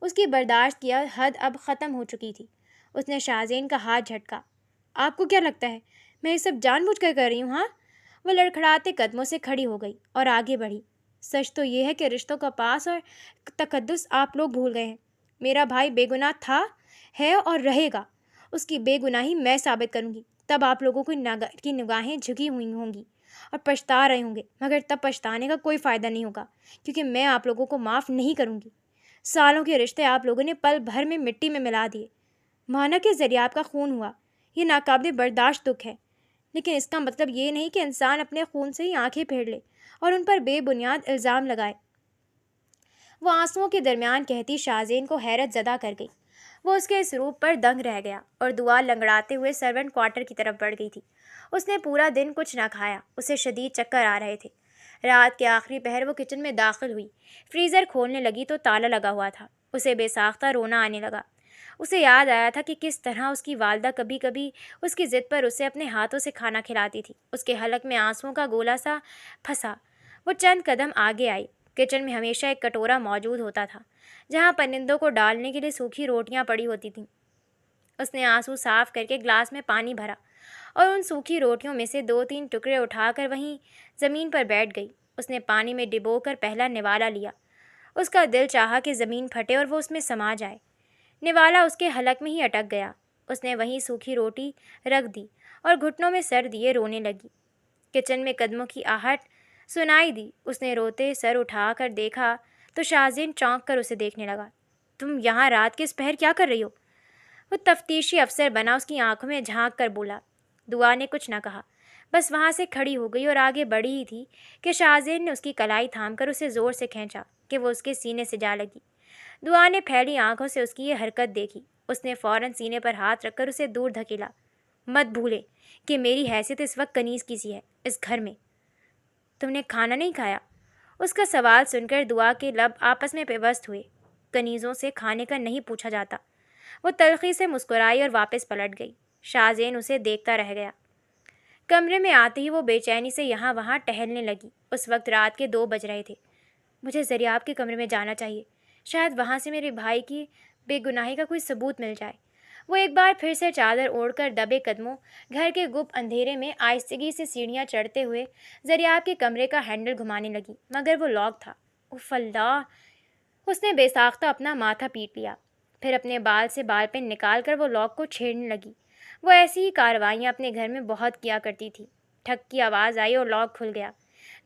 اس کی برداشت کی حد اب ختم ہو چکی تھی۔ اس نے شاہزین کا ہاتھ جھٹکا۔ آپ کو کیا لگتا ہے میں یہ سب جان بوجھ کر رہی ہوں؟ ہاں؟ وہ لڑکھڑاتے قدموں سے کھڑی ہو گئی اور آگے بڑھی۔ سچ تو یہ ہے کہ رشتوں کا پاس اور تقدس آپ لوگ بھول گئے ہیں۔ میرا بھائی بے گناہ تھا، ہے اور رہے گا۔ اس کی بے گناہی میں ثابت کروں گی، تب آپ لوگوں کی نگاہیں جھکی ہوئی ہوں گی اور پچھتا رہے ہوں گے، مگر تب پچھتانے کا کوئی فائدہ نہیں ہوگا، کیونکہ میں آپ لوگوں کو معاف نہیں کروں گی۔ سالوں کے رشتے آپ لوگوں نے پل بھر میں مٹی میں ملا دیے۔ مانا کہ زریاب کا خون ہوا، یہ ناقابل برداشت دکھ ہے، لیکن اس کا مطلب یہ نہیں کہ انسان اپنے خون سے ہی آنکھیں پھیر لے اور ان پر بے بنیاد الزام لگائے۔ وہ آنسوؤں کے درمیان کہتی شاہزین کو حیرت زدہ کر گئی۔ وہ اس کے اس روپ پر دنگ رہ گیا اور دعا لنگڑاتے ہوئے سرونٹ کوارٹر کی طرف بڑھ گئی تھی۔ اس نے پورا دن کچھ نہ کھایا، اسے شدید چکر آ رہے تھے۔ رات کے آخری پہر وہ کچن میں داخل ہوئی۔ فریزر کھولنے لگی تو تالا لگا ہوا تھا۔ اسے بے ساختہ رونا آنے لگا۔ اسے یاد آیا تھا کہ کس طرح اس کی والدہ کبھی کبھی اس کی ضد پر اسے اپنے ہاتھوں سے کھانا کھلاتی تھی۔ اس کے حلق میں آنسوؤں کا گولا سا پھنسا۔ وہ چند قدم آگے آئی۔ کچن میں ہمیشہ ایک کٹورا موجود ہوتا تھا، جہاں پرندوں کو ڈالنے کے لیے سوکھی روٹیاں پڑی ہوتی تھیں۔ اس نے آنسو صاف کر کے گلاس میں پانی بھرا اور ان سوکھی روٹیوں میں سے 2-3 ٹکڑے اٹھا کر وہیں زمین پر بیٹھ گئی۔ اس نے پانی میں ڈبو کر پہلا نوالا لیا۔ اس کا دل چاہا کہ زمین پھٹے اور وہ اس میں سما جائے۔ نوالا اس کے حلق میں ہی اٹک گیا۔ اس نے وہیں سوکھی روٹی رکھ دی اور گھٹنوں میں سر دیے رونے لگی۔ کچن میں قدموں کی آہٹ سنائی دی۔ اس نے روتے سر اٹھا کر دیکھا تو شاہزین چونک کر اسے دیکھنے لگا۔ تم یہاں رات کے اس پہر کیا کر رہی ہو؟ وہ تفتیشی افسر بنا اس کی آنکھوں میں جھانک کر بولا۔ دعا نے کچھ نہ کہا، بس وہاں سے کھڑی ہو گئی اور آگے بڑھی ہی تھی کہ شاہزین نے اس کی کلائی تھام کر اسے زور سے کھینچا کہ وہ اس کے سینے سے جا لگی۔ دعا نے پھیلی آنکھوں سے اس کی یہ حرکت دیکھی۔ اس نے فوراً سینے پر ہاتھ رکھ کر اسے دور دھکیلا۔ مت بھولے کہ میری حیثیت اس وقت کنیز کی سی ہے اس گھر میں۔ تم نے کھانا نہیں کھایا؟ اس کا سوال سن کر دعا کے لب آپس میں پیوست ہوئے۔ کنیزوں سے کھانے کا نہیں پوچھا جاتا۔ وہ تلخی سے مسکرائی اور واپس پلٹ گئی۔ شاہزین اسے دیکھتا رہ گیا۔ کمرے میں آتے ہی وہ بے چینی سے یہاں وہاں ٹہلنے لگی۔ اس وقت رات کے 2 بج رہے تھے۔ مجھے زریاب کے کمرے میں جانا چاہیے، شاید وہاں سے میرے بھائی کی بے گناہی کا کوئی ثبوت مل جائے۔ وہ ایک بار پھر سے چادر اوڑھ کر دبے قدموں گھر کے گپ اندھیرے میں آہستگی سے سیڑھیاں چڑھتے ہوئے زریاب کے کمرے کا ہینڈل گھمانے لگی، مگر وہ لاک تھا۔ اف اللہ! اس نے بے ساختہ اپنا ماتھا پیٹ لیا، پھر اپنے بال سے بال پین نکال کر وہ لاک کو چھیڑنے لگی۔ وہ ایسی ہی کارروائیاں اپنے گھر میں بہت کیا کرتی تھی۔ ٹھک کی آواز آئی اور لاک کھل گیا۔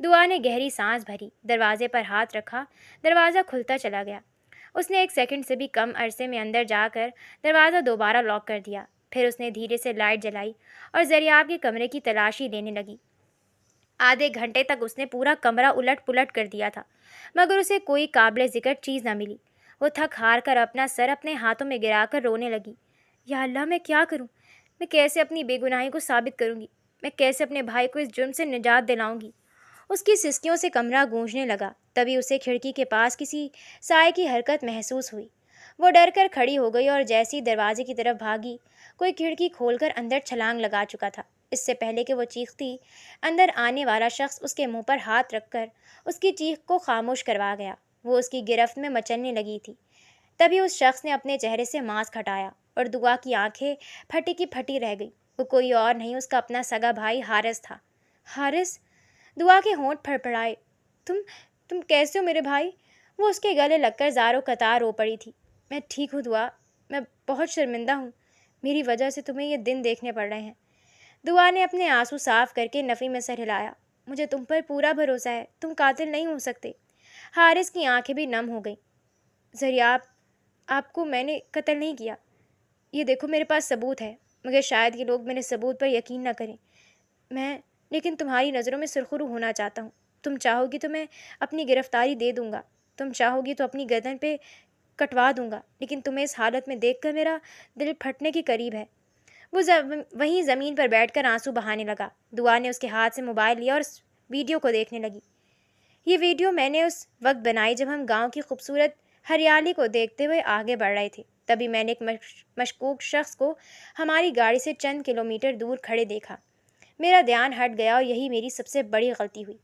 دعا نے گہری سانس بھری، دروازے پر ہاتھ رکھا، دروازہ کھلتا چلا گیا۔ اس نے 1 سیکنڈ سے بھی کم عرصے میں اندر جا کر دروازہ دوبارہ لاک کر دیا۔ پھر اس نے دھیرے سے لائٹ جلائی اور زریاب کے کمرے کی تلاشی لینے لگی۔ آدھے گھنٹے تک اس نے پورا کمرہ الٹ پلٹ کر دیا تھا، مگر اسے کوئی قابل ذکر چیز نہ ملی۔ وہ تھک ہار کر اپنا سر اپنے ہاتھوں میں گرا کر رونے لگی۔ یا اللہ، میں کیا کروں؟ میں کیسے اپنی بے گناہی کو ثابت کروں گی؟ میں کیسے اپنے بھائی کو اس جرم سے نجات دلاؤں گی؟ اس کی سسکیوں سے کمرہ گونجنے لگا۔ تبھی اسے کھڑکی کے پاس کسی سائے کی حرکت محسوس ہوئی۔ وہ ڈر کر کھڑی ہو گئی اور جیسی دروازے کی طرف بھاگی، کوئی کھڑکی کھول کر اندر چھلانگ لگا چکا تھا۔ اس سے پہلے کہ وہ چیختی، اندر آنے والا شخص اس کے منہ پر ہاتھ رکھ کر اس کی چیخ کو خاموش کروا گیا۔ وہ اس کی گرفت میں مچلنے لگی تھی۔ تبھی اس شخص نے اپنے چہرے سے ماسک ہٹایا اور دعا کی آنکھیں پھٹی کی پھٹی رہ گئی۔ وہ کوئی اور نہیں، اس کا اپنا سگا بھائی حارث تھا۔ حارث! دعا کے ہونٹ پھڑپڑائے۔ تم کیسے ہو میرے بھائی؟ وہ اس کے گلے لگ کر زاروں قطار رو پڑی تھی۔ میں ٹھیک ہوں دعا، میں بہت شرمندہ ہوں، میری وجہ سے تمہیں یہ دن دیکھنے پڑ رہے ہیں۔ دعا نے اپنے آنسو صاف کر کے نفی میں سر ہلایا۔ مجھے تم پر پورا بھروسہ ہے، تم قاتل نہیں ہو سکتے۔ حارث کی آنکھیں بھی نم ہو گئیں۔ زریاب، آپ کو میں نے قتل نہیں کیا، یہ دیکھو میرے پاس ثبوت ہے۔ مگر شاید یہ لوگ میرے ثبوت پر یقین نہ کریں۔ میں لیکن تمہاری نظروں میں سرخرو ہونا چاہتا ہوں۔ تم چاہو گی تو میں اپنی گرفتاری دے دوں گا، تم چاہو گی تو اپنی گردن پہ کٹوا دوں گا، لیکن تمہیں اس حالت میں دیکھ کر میرا دل پھٹنے کے قریب ہے۔ وہ وہیں زمین پر بیٹھ کر آنسو بہانے لگا۔ دعا نے اس کے ہاتھ سے موبائل لیا اور اس ویڈیو کو دیکھنے لگی۔ یہ ویڈیو میں نے اس وقت بنائی جب ہم گاؤں کی خوبصورت ہریالی کو دیکھتے ہوئے آگے بڑھ رہے تھے۔ تبھی میں نے ایک مشکوک شخص کو ہماری گاڑی سے چند کلومیٹر دور کھڑے دیکھا۔ میرا دھیان ہٹ گیا اور یہی میری سب سے بڑی غلطی ہوئی۔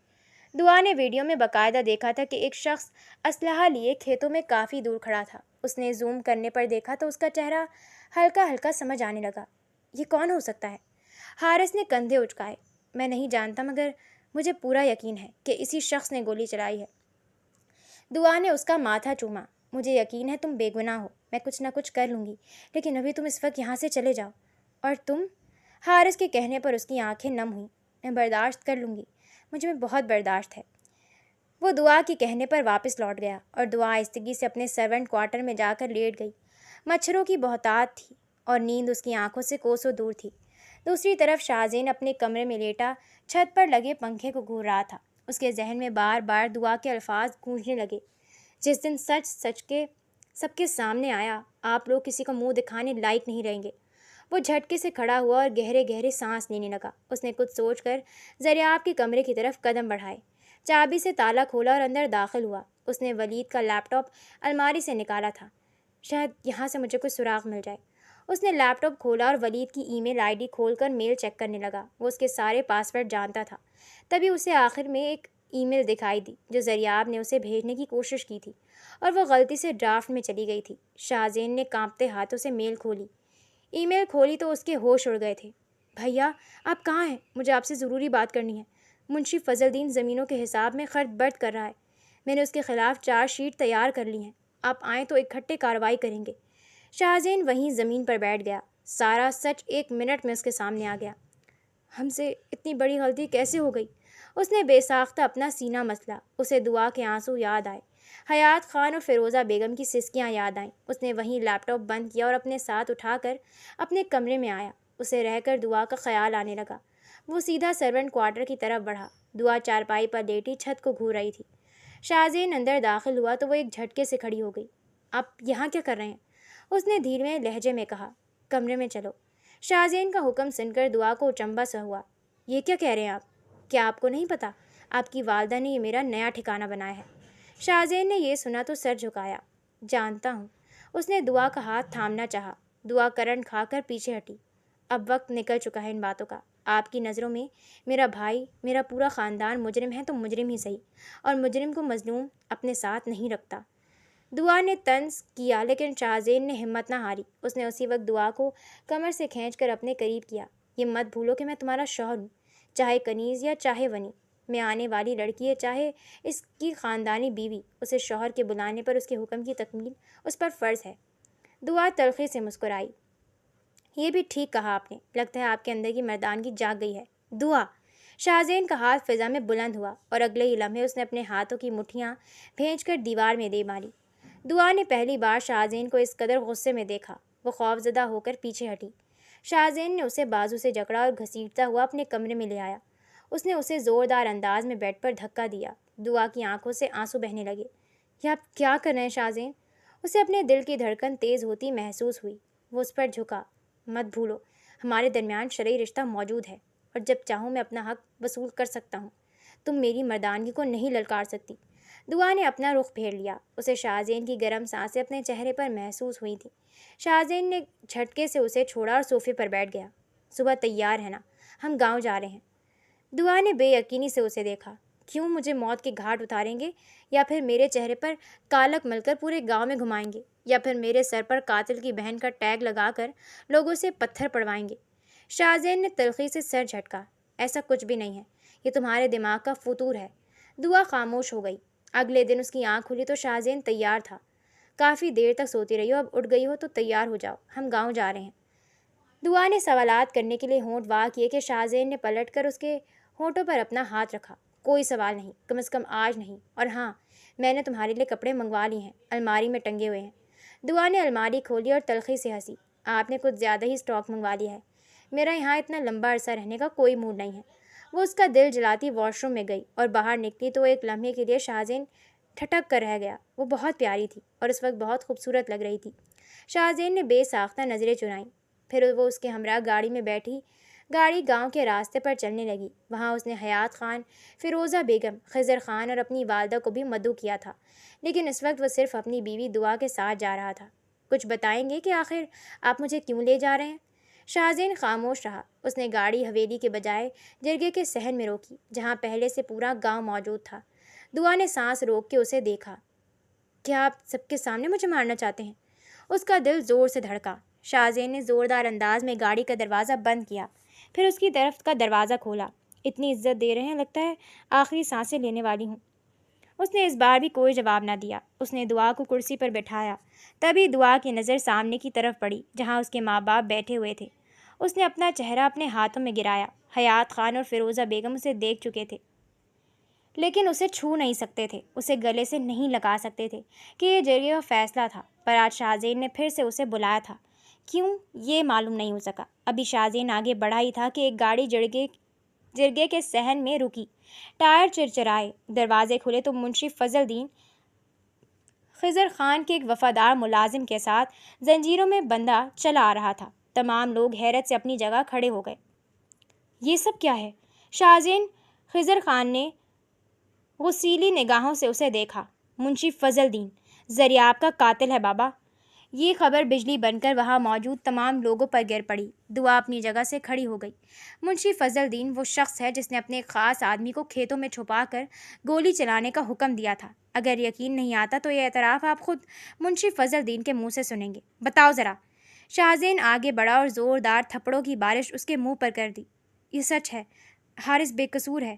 دعا نے ویڈیو میں باقاعدہ دیکھا تھا کہ ایک شخص اسلحہ لیے کھیتوں میں کافی دور کھڑا تھا۔ اس نے زوم کرنے پر دیکھا تو اس کا چہرہ ہلکا ہلکا سمجھ آنے لگا۔ یہ کون ہو سکتا ہے؟ حارث نے کندھے اچکائے۔ میں نہیں جانتا، مگر مجھے پورا یقین ہے کہ اسی شخص نے گولی چلائی ہے۔ دعا نے اس کا ماتھا چوما۔ مجھے یقین ہے تم بے گناہ ہو، میں کچھ نہ کچھ کر لوں گی، لیکن ابھی تم اس وقت یہاں سے چلے جاؤ۔ اور تم؟ حارث کے کہنے پر اس کی آنکھیں نم ہوئیں۔ میں برداشت کر لوں گی، مجھ میں بہت برداشت ہے۔ وہ دعا کے کہنے پر واپس لوٹ گیا اور دعا آہستگی سے اپنے سرونٹ کوارٹر میں جا کر لیٹ گئی۔ مچھروں کی بہتات تھی اور نیند اس کی آنکھوں سے کوسوں دور تھی۔ دوسری طرف شاہزین اپنے کمرے میں لیٹا چھت پر لگے پنکھے کو گھور رہا تھا۔ اس کے ذہن میں بار بار دعا کے الفاظ گونجنے لگے۔ جس دن سچ کے سب کے سامنے آیا، آپ لوگ کسی کو منہ دکھانے لائق نہیں رہیں گے۔ وہ جھٹکے سے کھڑا ہوا اور گہرے گہرے سانس لینے لگا۔ اس نے کچھ سوچ کر زریاب کے کمرے کی طرف قدم بڑھائے، چابی سے تالا کھولا اور اندر داخل ہوا۔ اس نے ولید کا لیپ ٹاپ الماری سے نکالا تھا۔ شاید یہاں سے مجھے کوئی سراغ مل جائے۔ اس نے لیپ ٹاپ کھولا اور ولید کی ای میل آئی ڈی کھول کر میل چیک کرنے لگا۔ وہ اس کے سارے پاس ورڈ جانتا تھا۔ تبھی اسے آخر میں ایک ای میل دکھائی دی جو زریاب نے اسے بھیجنے کی کوشش کی تھی، اور وہ غلطی سے ڈرافٹ میں چلی گئی تھی۔ شاہزین نے کانپتے ہاتھوں سے میل کھولی۔ ای میل کھولی تو اس کے ہوش اڑ گئے تھے۔ بھیا، آپ کہاں ہیں؟ مجھے آپ سے ضروری بات کرنی ہے۔ منشی فضل الدین زمینوں کے حساب میں خرچ برد کر رہا ہے۔ میں نے اس کے خلاف 4 شیٹ تیار کر لی ہیں۔ آپ آئیں تو اکٹھے کارروائی کریں گے۔ شاہزین وہیں زمین پر بیٹھ گیا۔ سارا سچ 1 منٹ میں اس کے سامنے آ گیا۔ ہم سے اتنی بڑی غلطی کیسے ہو گئی؟ اس نے بے ساختہ اپنا سینہ مسلا۔ اسے دعا کے آنسو یاد آئے، حیات خان اور فیروزہ بیگم کی سسکیاں یاد آئیں۔ اس نے وہیں لیپ ٹاپ بند کیا اور اپنے ساتھ اٹھا کر اپنے کمرے میں آیا۔ اسے رہ کر دعا کا خیال آنے لگا۔ وہ سیدھا سرونٹ کوارٹر کی طرف بڑھا۔ دعا چارپائی پر لیٹی چھت کو گھور رہی تھی۔ شاہزین اندر داخل ہوا تو وہ ایک جھٹکے سے کھڑی ہو گئی۔ آپ یہاں کیا کر رہے ہیں؟ اس نے دھیرے لہجے میں کہا۔ کمرے میں چلو۔ شاہزین کا حکم سن کر دعا کو اچنبھا سا ہوا۔ یہ کیا کہہ رہے ہیں آپ؟ کیا آپ کو نہیں پتہ؟ آپ کی والدہ نے یہ میرا نیا ٹھکانہ بنایا ہے۔ شاہزین نے یہ سنا تو سر جھکایا۔ جانتا ہوں۔ اس نے دعا کا ہاتھ تھامنا چاہا۔ دعا کرنٹ کھا کر پیچھے ہٹی۔ اب وقت نکل چکا ہے ان باتوں کا۔ آپ کی نظروں میں میرا بھائی، میرا پورا خاندان مجرم ہے تو مجرم ہی صحیح، اور مجرم کو مظلوم اپنے ساتھ نہیں رکھتا۔ دعا نے طنز کیا لیکن شاہزین نے ہمت نہ ہاری۔ اس نے اسی وقت دعا کو کمر سے کھینچ کر اپنے قریب کیا۔ یہ مت بھولو کہ میں تمہارا شوہر ہوں، چاہے کنیز یا چاہے ونی۔ میں آنے والی لڑکی ہے، چاہے اس کی خاندانی بیوی۔ اسے شوہر کے بلانے پر اس کے حکم کی تکمیل اس پر فرض ہے۔ دعا تلخی سے مسکرائی۔ یہ بھی ٹھیک کہا آپ نے، لگتا ہے آپ کے اندر کی مردانگی جاگ گئی ہے۔ دعا! شاہزین کا ہاتھ فضا میں بلند ہوا اور اگلے ہی لمحے اس نے اپنے ہاتھوں کی مٹھیاں بھیج کر دیوار میں دے ماری۔ دعا نے پہلی بار شاہزین کو اس قدر غصے میں دیکھا۔ وہ خوفزدہ ہو کر پیچھے ہٹی۔ شاہزین نے اسے بازو سے جکڑا اور گھسیٹتا ہوا اپنے کمرے میں لے آیا۔ اس نے اسے زوردار انداز میں بیڈ پر دھکا دیا۔ دعا کی آنکھوں سے آنسو بہنے لگے۔ یہ آپ کیا کر رہے ہیں شاہزین؟ اسے اپنے دل کی دھڑکن تیز ہوتی محسوس ہوئی۔ وہ اس پر جھکا۔ مت بھولو، ہمارے درمیان شرعی رشتہ موجود ہے، اور جب چاہوں میں اپنا حق وصول کر سکتا ہوں۔ تم میری مردانگی کو نہیں للکار سکتی۔ دعا نے اپنا رخ پھیر لیا۔ اسے شاہزین کی گرم سانسیں اپنے چہرے پر محسوس ہوئی تھیں۔ شاہزین نے جھٹکے سے اسے چھوڑا اور صوفے پر بیٹھ گیا۔ صبح تیار ہے نا؟ ہم گاؤں جا رہے ہیں۔ دعا نے بے یقینی سے اسے دیکھا۔ کیوں؟ مجھے موت کے گھاٹ اتاریں گے، یا پھر میرے چہرے پر کالک مل کر پورے گاؤں میں گھمائیں گے، یا پھر میرے سر پر قاتل کی بہن کا ٹیگ لگا کر لوگوں سے پتھر پڑوائیں گے؟ شاہزین نے تلخی سے سر جھٹکا۔ ایسا کچھ بھی نہیں ہے، یہ تمہارے دماغ کا فطور ہے۔ دعا خاموش ہو گئی۔ اگلے دن اس کی آنکھ کھلی تو شاہزین تیار تھا۔ کافی دیر تک سوتی رہی ہو، اب اٹھ گئی ہو تو تیار ہو جاؤ، ہم گاؤں جا رہے ہیں۔ دعا نے سوالات کرنے کے لیے ہونٹ وا کیے کہ شاہزین نے پلٹ کر اس کے ہونٹوں پر اپنا ہاتھ رکھا۔ کوئی سوال نہیں، کم از کم آج نہیں۔ اور ہاں، میں نے تمہارے لیے کپڑے منگوا لیے ہیں، الماری میں ٹنگے ہوئے ہیں۔ دعا نے الماری کھولی اور تلخی سے ہنسی۔ آپ نے کچھ زیادہ ہی اسٹاک منگوا لیا ہے، میرا یہاں اتنا لمبا عرصہ رہنے کا کوئی موڈ نہیں ہے۔ وہ اس کا دل جلاتی واش روم میں گئی اور باہر نکلی تو ایک لمحے کے لیے شاہزین ٹھٹک کر رہ گیا۔ وہ بہت پیاری تھی اور اس وقت بہت خوبصورت لگ رہی تھی۔ شاہزین نے بے ساختہ نظریں چنائیں، پھر وہ اس کے ہمراہ گاڑی میں بیٹھی۔ گاڑی گاؤں کے راستے پر چلنے لگی۔ وہاں اس نے حیات خان، فیروزہ بیگم، خضر خان اور اپنی والدہ کو بھی مدعو کیا تھا، لیکن اس وقت وہ صرف اپنی بیوی دعا کے ساتھ جا رہا تھا۔ کچھ بتائیں گے کہ آخر آپ مجھے کیوں لے جا رہے ہیں؟ شاہزین خاموش رہا۔ اس نے گاڑی حویلی کے بجائے جرگے کے صحن میں روکی، جہاں پہلے سے پورا گاؤں موجود تھا۔ دعا نے سانس روک کے اسے دیکھا۔ کیا آپ سب کے سامنے مجھے مارنا چاہتے ہیں؟ اس کا دل زور سے دھڑکا۔ شاہزین نے زوردار انداز میں گاڑی کا دروازہ بند کیا، پھر اس کی طرف کا دروازہ کھولا۔ اتنی عزت دے رہے ہیں، لگتا ہے آخری سانسیں لینے والی ہوں۔ اس نے اس بار بھی کوئی جواب نہ دیا۔ اس نے دعا کو کرسی پر بٹھایا۔ تبھی دعا کی نظر سامنے کی طرف پڑی، جہاں اس کے ماں باپ بیٹھے ہوئے تھے۔ اس نے اپنا چہرہ اپنے ہاتھوں میں گرایا۔ حیات خان اور فیروزہ بیگم اسے دیکھ چکے تھے، لیکن اسے چھو نہیں سکتے تھے، اسے گلے سے نہیں لگا سکتے تھے کہ یہ جرگے کا فیصلہ تھا۔ پر آج شاہزین نے پھر سے اسے بلایا تھا، کیوں یہ معلوم نہیں ہو سکا۔ ابھی شاہزین آگے بڑھا ہی تھا کہ ایک گاڑی جرگے کے صحن میں رکی۔ ٹائر چرچرائے، دروازے کھلے تو منشی فضل الدین خضر خان کے ایک وفادار ملازم کے ساتھ زنجیروں میں بندھا چلا آ رہا تھا۔ تمام لوگ حیرت سے اپنی جگہ کھڑے ہو گئے۔ یہ سب کیا ہے؟ شاہزین خضر خان نے غصیلی نگاہوں سے اسے دیکھا۔ منشی فضل الدین زریاب کا قاتل ہے بابا۔ یہ خبر بجلی بن کر وہاں موجود تمام لوگوں پر گر پڑی۔ دعا اپنی جگہ سے کھڑی ہو گئی۔ منشی فضل الدین وہ شخص ہے جس نے اپنے ایک خاص آدمی کو کھیتوں میں چھپا کر گولی چلانے کا حکم دیا تھا۔ اگر یقین نہیں آتا تو یہ اعتراف آپ خود منشی فضل الدین کے منہ سے سنیں گے۔ بتاؤ ذرا۔ شاہزین آگے بڑھا اور زوردار تھپڑوں کی بارش اس کے منہ پر کر دی۔ یہ سچ ہے، حارث بے قصور ہے،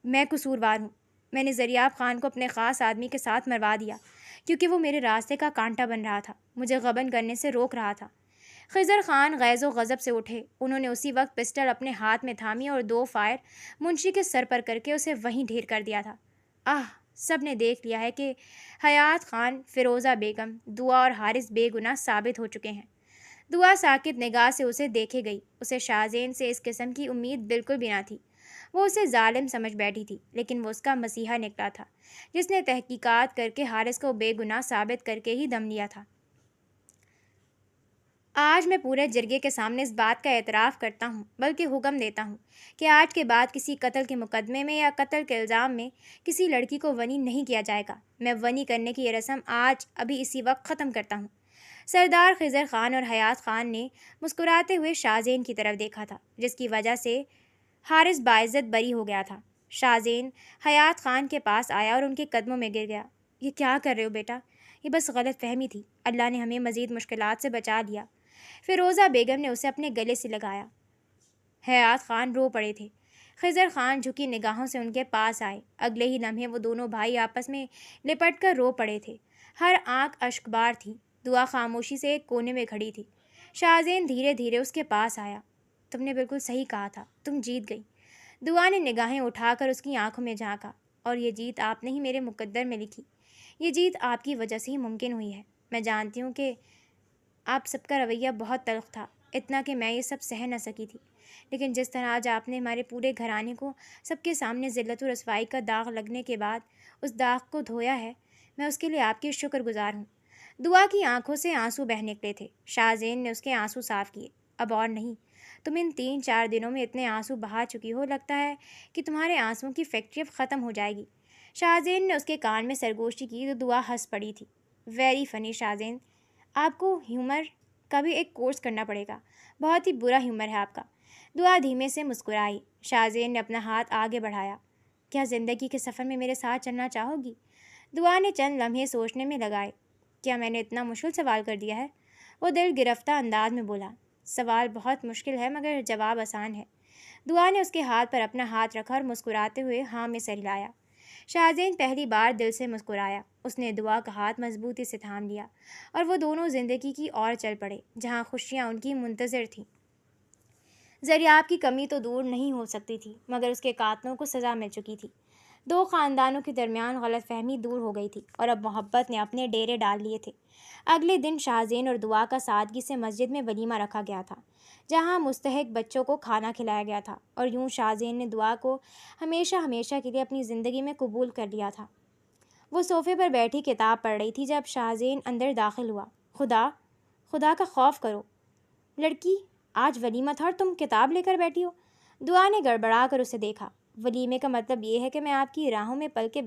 میں قصوروار ہوں۔ میں نے زریاب خان کو اپنے خاص آدمی کے ساتھ مروا دیا، کیونکہ وہ میرے راستے کا کانٹا بن رہا تھا، مجھے غبن کرنے سے روک رہا تھا۔ خضر خان غیظ و غضب سے اٹھے۔ انہوں نے اسی وقت پسٹل اپنے ہاتھ میں تھامی اور 2 فائر منشی کے سر پر کر کے اسے وہیں ڈھیر کر دیا تھا۔ سب نے دیکھ لیا ہے کہ حیات خان، فیروزہ بیگم، دعا اور حارث بے گناہ ثابت ہو چکے ہیں۔ دعا ساکت نگاہ سے اسے دیکھے گئی۔ اسے شاہزین سے اس قسم کی امید بالکل بھی نہ تھی۔ وہ اسے ظالم سمجھ بیٹھی تھی، لیکن وہ اس کا مسیحا نکلا تھا، جس نے تحقیقات کر کے حارث کو بے گناہ ثابت کر کے ہی دم لیا تھا۔ آج میں پورے جرگے کے سامنے اس بات کا اعتراف کرتا ہوں، بلکہ حکم دیتا ہوں کہ آج کے بعد کسی قتل کے مقدمے میں یا قتل کے الزام میں کسی لڑکی کو ونی نہیں کیا جائے گا۔ میں ونی کرنے کی یہ رسم آج ابھی اسی وقت ختم کرتا ہوں۔ سردار خضر خان اور حیات خان نے مسکراتے ہوئے شاہزین کی طرف دیکھا تھا، جس کی وجہ سے حارث باعزت بری ہو گیا تھا۔ شاہزین حیات خان کے پاس آیا اور ان کے قدموں میں گر گیا۔ یہ کیا کر رہے ہو بیٹا؟ یہ بس غلط فہمی تھی، اللہ نے ہمیں مزید مشکلات سے بچا لیا۔ فیروزہ بیگم نے اسے اپنے گلے سے لگایا۔ حیات خان رو پڑے تھے۔ خضر خان جھکی نگاہوں سے ان کے پاس آئے۔ اگلے ہی لمحے وہ دونوں بھائی آپس میں لپٹ کر رو پڑے تھے۔ ہر آنکھ اشک بار تھی۔ دعا خاموشی سے ایک کونے میں کھڑی تھی۔ شاہزین دھیرے دھیرے اس کے پاس آیا۔ تم نے بالکل صحیح کہا تھا، تم جیت گئی۔ دعا نے نگاہیں اٹھا کر اس کی آنکھوں میں جھانکا۔ اور یہ جیت آپ نے ہی میرے مقدر میں لکھی۔ یہ جیت آپ کی وجہ سے ہی ممکن ہوئی ہے۔ میں جانتی ہوں کہ آپ سب کا رویہ بہت تلخ تھا، اتنا کہ میں یہ سب سہ نہ سکی تھی، لیکن جس طرح آج آپ نے ہمارے پورے گھرانے کو سب کے سامنے ذلت و رسوائی کا داغ لگنے کے بعد اس داغ کو دھویا ہے، میں اس کے لیے آپ کی شکر گزار ہوں۔ دعا کی آنکھوں سے آنسو بہہ نکلے تھے۔ شاہزین نے اس کے آنسو صاف کیے۔ اب اور نہیں، تم ان 3-4 دنوں میں اتنے آنسو بہا چکی ہو، لگتا ہے کہ تمہارے آنسوؤں کی فیکٹری اب ختم ہو جائے گی۔ شاہزین نے اس کے کان میں سرگوشی کی تو دعا ہنس پڑی تھی۔ ویری فنی شاہزین، آپ کو ہیومر کا بھی ایک کورس کرنا پڑے گا، بہت ہی برا ہیومر ہے آپ کا۔ دعا دھیمے سے مسکرائی۔ شاہزین نے اپنا ہاتھ آگے بڑھایا۔ کیا زندگی کے سفر میں میرے ساتھ چلنا چاہو گی؟ دعا نے چند لمحے سوچنے میں لگائے۔ کیا میں نے اتنا مشکل سوال کر دیا ہے؟ وہ دل گرفتہ انداز میں بولا۔ سوال بہت مشکل ہے مگر جواب آسان ہے۔ دعا نے اس کے ہاتھ پر اپنا ہاتھ رکھا اور مسکراتے ہوئے ہاں میں سر ہلایا۔ شاہزین پہلی بار دل سے مسکرایا۔ اس نے دعا کا ہاتھ مضبوطی سے تھام لیا اور وہ دونوں زندگی کی اور چل پڑے، جہاں خوشیاں ان کی منتظر تھیں۔ زریاب کی کمی تو دور نہیں ہو سکتی تھی، مگر اس کے قاتلوں کو سزا مل چکی تھی۔ دو خاندانوں کے درمیان غلط فہمی دور ہو گئی تھی اور اب محبت نے اپنے ڈیرے ڈال لیے تھے۔ اگلے دن شاہزین اور دعا کا سادگی سے مسجد میں ولیمہ رکھا گیا تھا، جہاں مستحق بچوں کو کھانا کھلایا گیا تھا، اور یوں شاہزین نے دعا کو ہمیشہ ہمیشہ کے لیے اپنی زندگی میں قبول کر لیا تھا۔ وہ صوفے پر بیٹھی کتاب پڑھ رہی تھی جب شاہزین اندر داخل ہوا۔ خدا کا خوف کرو لڑکی، آج ولیمہ تھا اور تم کتاب لے کر بیٹھی ہو۔ دعا نے گڑبڑا کر اسے دیکھا۔ ولیمے کا مطلب یہ ہے کہ میں آپ کی راہوں میں پل کے